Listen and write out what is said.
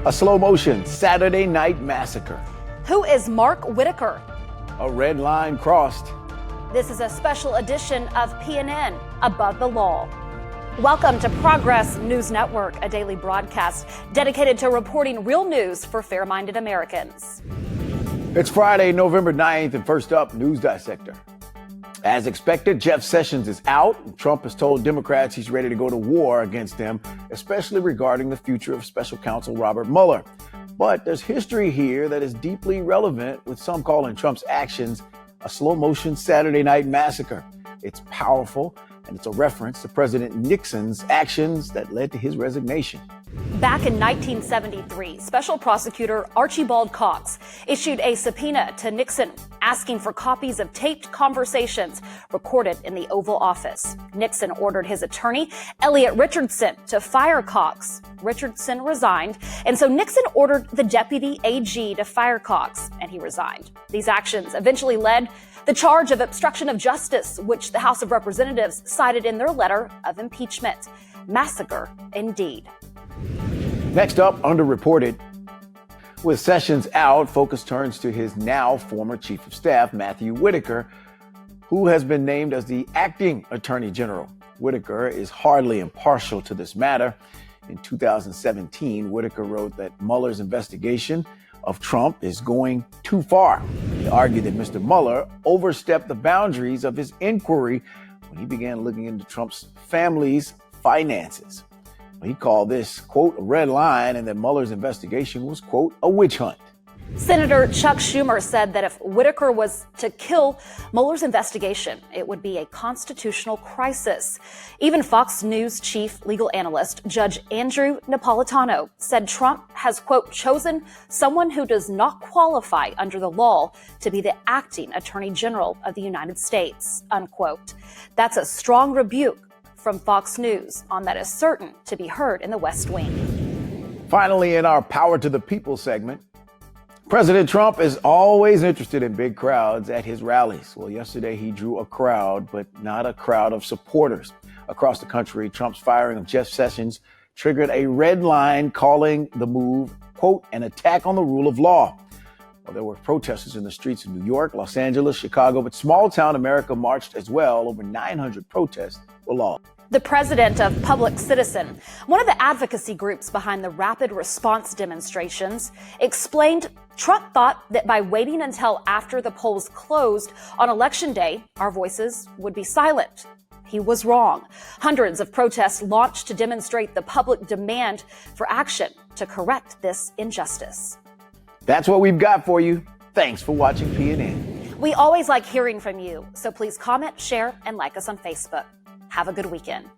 A slow motion Saturday night massacre. Who is Mark Whitaker? A red line crossed. This is a special edition of PNN Above the Law. Welcome to Progress News Network, a daily broadcast dedicated to reporting real news for fair-minded Americans. It's Friday, November 9th, and first up, News Dissector. As expected, Jeff Sessions is out. Trump has told Democrats he's ready to go to war against them, especially regarding the future of special counsel Robert Mueller. But there's history here that is deeply relevant, with some calling Trump's actions a slow-motion Saturday night massacre. It's powerful, and it's a reference to President Nixon's actions that led to his resignation. Back in 1973, Special Prosecutor Archibald Cox issued a subpoena to Nixon asking for copies of taped conversations recorded in the Oval Office. Nixon ordered his attorney, Elliot Richardson, to fire Cox. Richardson resigned, and so Nixon ordered the deputy AG to fire Cox, and he resigned. These actions eventually led the charge of obstruction of justice, which the House of Representatives cited in their letter of impeachment. Massacre, indeed. Next up, Underreported. With Sessions out, focus turns to his now former chief of staff, Matthew Whitaker, who has been named as the acting attorney general. Whitaker is hardly impartial to this matter. In 2017, Whitaker wrote that Mueller's investigation of Trump is going too far. He argued that Mr. Mueller overstepped the boundaries of his inquiry when he began looking into Trump's family's finances. He called this, quote, a red line, and that Mueller's investigation was, quote, a witch hunt. Senator Chuck Schumer said that if Whitaker was to kill Mueller's investigation, it would be a constitutional crisis. Even Fox News chief legal analyst Judge Andrew Napolitano said Trump has, quote, chosen someone who does not qualify under the law to be the acting attorney general of the United States, unquote. That's a strong rebuke from Fox News on that is certain to be heard in the West Wing. Finally, in our Power to the People segment, President Trump is always interested in big crowds at his rallies. Well, yesterday he drew a crowd, but not a crowd of supporters. Across the country, Trump's firing of Jeff Sessions triggered a red line, calling the move, quote, an attack on the rule of law. Well, there were protesters in the streets of New York, Los Angeles, Chicago, but small-town America marched as well. Over 900 protests were lost. The president of Public Citizen, one of the advocacy groups behind the rapid response demonstrations, explained Trump thought that by waiting until after the polls closed on Election Day, our voices would be silent. He was wrong. Hundreds of protests launched to demonstrate the public demand for action to correct this injustice. That's what we've got for you. Thanks for watching PNN. We always like hearing from you, so please comment, share, and like us on Facebook. Have a good weekend.